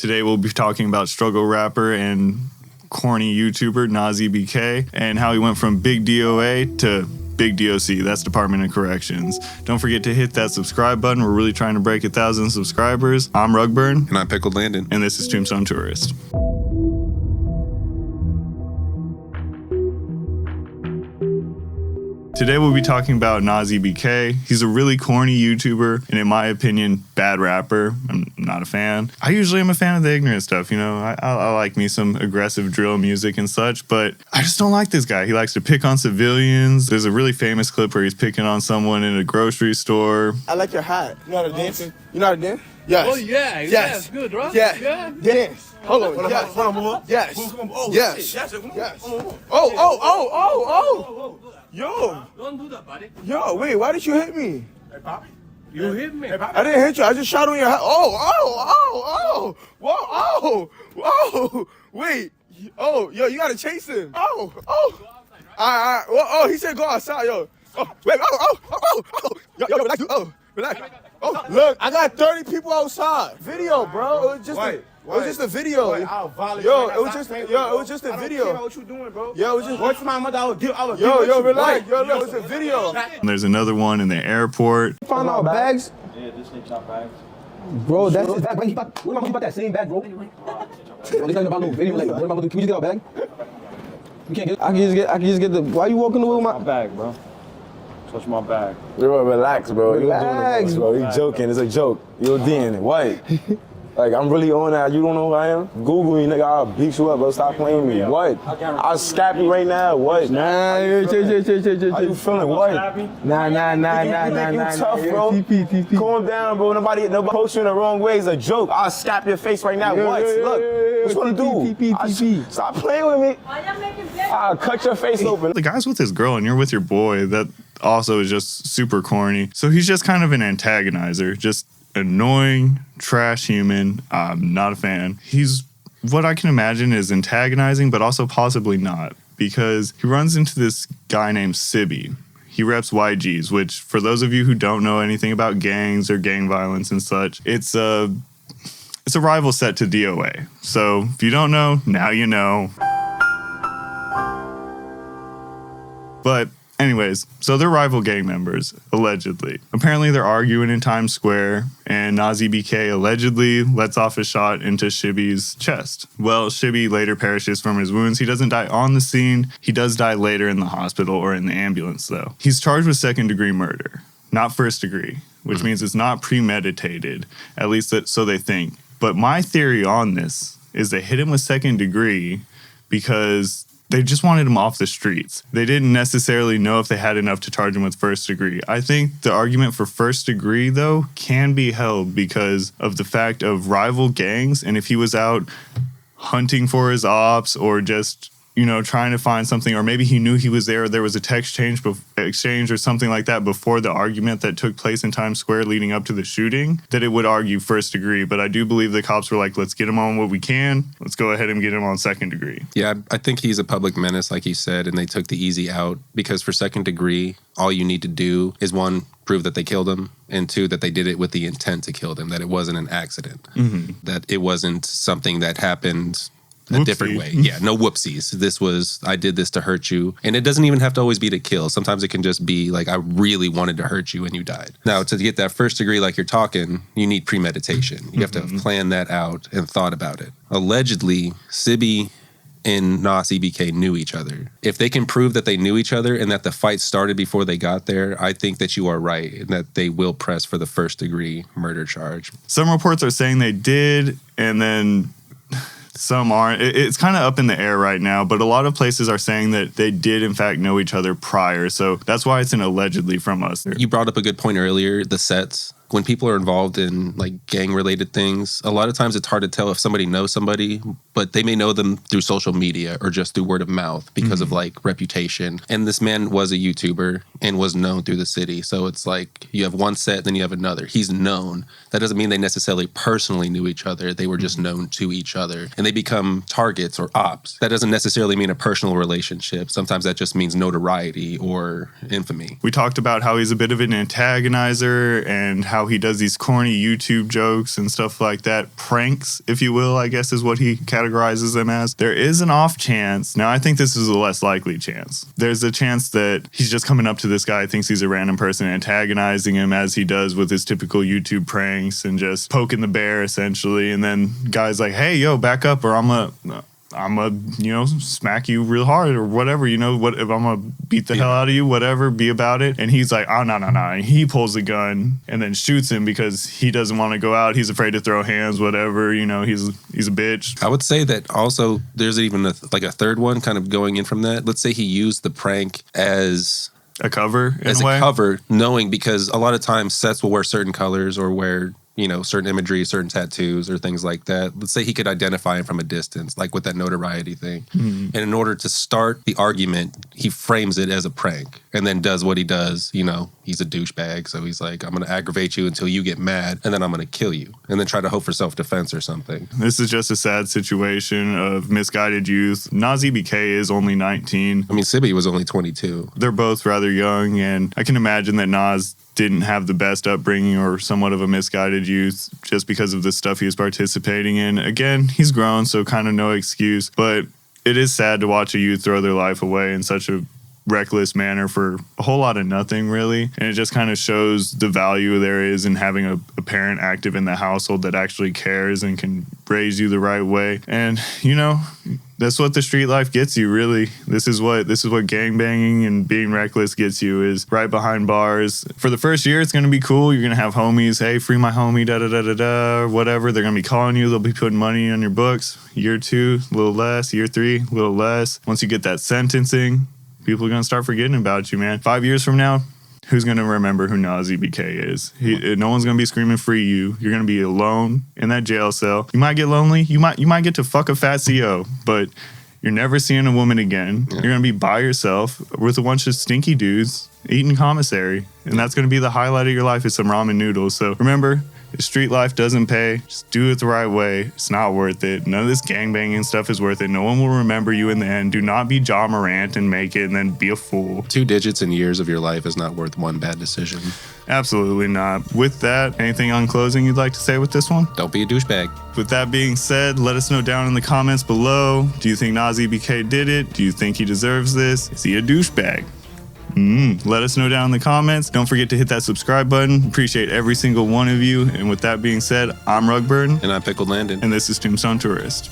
Today we'll be talking about struggle rapper and corny YouTuber Nas EBK and how he went from big DOA to big DOC. That's Department of Corrections. Don't forget to hit that subscribe button. We're really trying to break 1,000 subscribers. I'm Rugburn. And I'm Pickled Landon. And this is Tombstone Tourist. Today we'll be talking about Nas EBK. He's a really corny YouTuber and in my opinion, bad rapper. I'm not a fan. I usually am a fan of the ignorant stuff, you know. I like me some aggressive drill music and such, but I just don't like this guy. He likes to pick on civilians. There's a really famous clip where he's picking on someone in a grocery store. I like your hat. You know how to dance? You know how to dance? Yes. Oh yeah, yes. Good, right? Yeah. Yeah. Dance. Hold on. Yes. Yes. Yes. Yes. Oh. Yo. Don't do that, buddy. Yo, wait, why did you hit me? Hey, Poppy. You hit me. I didn't hit you. I just shot on your head. Oh. Whoa. Wait. Oh, yo, you gotta chase him. Oh. All right. Well, he said go outside, yo. Oh, wait. Yo, relax. Relax. Oh, look, I got 30 people outside. Video, bro. It was just a video. It was just a video. I don't care what you doing, bro. Yo, it was just. What's my mother? I would Yo, relax. Yo, look, it's a video. And there's another one in the airport. Find out bags. Yeah, this ain't your bags. Bro, that's his bag. What am I about that same bag, bro? This ain't about no video. Like, what am I gonna do? Can we just get our bag? We can't get. I can just get the. Why you walking away with My bag, bro. Touch my bag. Bro, relax, bro. Relax, bro. You joking? It's a joke. You're DN. What? Like, I'm really on that. You don't know who I am? Google me, nigga. I'll beat you up, bro. Stop playing me. What? I'll scap you right now. What? Nah, How you feeling? What? Nah. You tough, bro. TP. Calm down, bro. Nobody post you in the wrong way. It's a joke. I'll scap your face right now. What? Look. What you want to do? Stop playing with me. I'll cut your face open. The guy's with his girl and you're with your boy. That also is just super corny. So he's just kind of an antagonizer, just annoying, trash human. I'm not a fan. He's what I can imagine is antagonizing, but also possibly not, because he runs into this guy named Sibby. He reps YGs, which for those of you who don't know anything about gangs or gang violence and such, it's a rival set to DOA. So if you don't know, now you know. But anyways, so they're rival gang members, allegedly. Apparently they're arguing in Times Square, and Nas EBK allegedly lets off a shot into Shibby's chest. Well, Shibby later perishes from his wounds. He doesn't die on the scene. He does die later in the hospital or in the ambulance, though. He's charged with second-degree murder, not first-degree, which means it's not premeditated, at least so they think. But my theory on this is they hit him with second-degree because they just wanted him off the streets. They didn't necessarily know if they had enough to charge him with first degree. I think the argument for first degree, though, can be held because of the fact of rival gangs. And if he was out hunting for his ops or just, you know, trying to find something, or maybe he knew he was there, or there was a text exchange or something like that before the argument that took place in Times Square leading up to the shooting, that it would argue first degree. But I do believe the cops were like, let's get him on what we can. Let's go ahead and get him on second degree. Yeah, I think he's a public menace, like he said, and they took the easy out because for second degree, all you need to do is one, prove that they killed him, and two, that they did it with the intent to kill them, that it wasn't an accident, that it wasn't something that happened a different way. Yeah, no whoopsies. I did this to hurt you. And it doesn't even have to always be to kill. Sometimes it can just be like, I really wanted to hurt you and you died. Now, to get that first degree like you're talking, you need premeditation. You have to have planned that out and thought about it. Allegedly, Sibby and Nas EBK knew each other. If they can prove that they knew each other and that the fight started before they got there, I think that you are right and that they will press for the first degree murder charge. Some reports are saying they did, and then some aren't. It's kind of up in the air right now, but a lot of places are saying that they did, in fact, know each other prior. So that's why it's an allegedly from us. You brought up a good point earlier, the sets. When people are involved in like gang-related things, a lot of times it's hard to tell if somebody knows somebody, but they may know them through social media or just through word of mouth because of like reputation. And this man was a YouTuber and was known through the city. So it's like you have one set, then you have another. He's known. That doesn't mean they necessarily personally knew each other. They were just known to each other. And they become targets or ops. That doesn't necessarily mean a personal relationship. Sometimes that just means notoriety or infamy. We talked about how he's a bit of an antagonizer and how how he does these corny YouTube jokes and stuff like that. Pranks, if you will, I guess is what he categorizes them as. There is an off chance. Now, I think this is a less likely chance. There's a chance that he's just coming up to this guy, thinks he's a random person, antagonizing him as he does with his typical YouTube pranks and just poking the bear, essentially. And then guy's like, hey, yo, back up or I'm a smack you real hard or whatever, what if I'm gonna beat the hell out of you, whatever, be about it. And he's like, oh, no. And he pulls the gun and then shoots him because he doesn't want to go out. He's afraid to throw hands, whatever, he's a bitch. I would say that also there's even a third one kind of going in from that. Let's say he used the prank as a cover, knowing because a lot of times sets will wear certain colors or wear certain imagery, certain tattoos or things like that. Let's say he could identify him from a distance, like with that notoriety thing. Mm-hmm. And in order to start the argument, he frames it as a prank and then does what he does. He's a douchebag. So he's like, I'm going to aggravate you until you get mad and then I'm going to kill you and then try to hope for self-defense or something. This is just a sad situation of misguided youth. Nas EBK is only 19. I mean, Sibby was only 22. They're both rather young, and I can imagine that Nas didn't have the best upbringing or somewhat of a misguided youth just because of the stuff he was participating in. Again, he's grown, so kind of no excuse, but it is sad to watch a youth throw their life away in such a reckless manner for a whole lot of nothing, really. And it just kind of shows the value there is in having a parent active in the household that actually cares and can raise you the right way. And, that's what the street life gets you, really. This is what gangbanging and being reckless gets you, is right behind bars. For the first year, it's going to be cool. You're going to have homies, hey, free my homie, da-da-da-da-da, whatever. They're going to be calling you. They'll be putting money on your books. Year 2, a little less. Year 3, a little less. Once you get that sentencing, people are going to start forgetting about you, man. 5 years from now, who's going to remember who Nas EBK is? No one's going to be screaming free you. You're going to be alone in that jail cell. You might get lonely. You might get to fuck a fat CO, but you're never seeing a woman again. Yeah. You're going to be by yourself with a bunch of stinky dudes eating commissary. And that's going to be the highlight of your life, is some ramen noodles. So remember, if street life doesn't pay, just do it the right way. It's not worth it. None of this gangbanging stuff is worth it. No one will remember you in the end. Do not be Ja Morant and make it and then be a fool. 2 digits in years of your life is not worth one bad decision. Absolutely not. With that, anything on closing you'd like to say with this one? Don't be a douchebag. With that being said, let us know down in the comments below. Do you think Nas EBK did it? Do you think he deserves this? Is he a douchebag? Let us know down in the comments. Don't forget to hit that subscribe button. Appreciate every single one of you. And with that being said, I'm Rugburn. And I'm Pickled Landon. And this is Tombstone Tourist.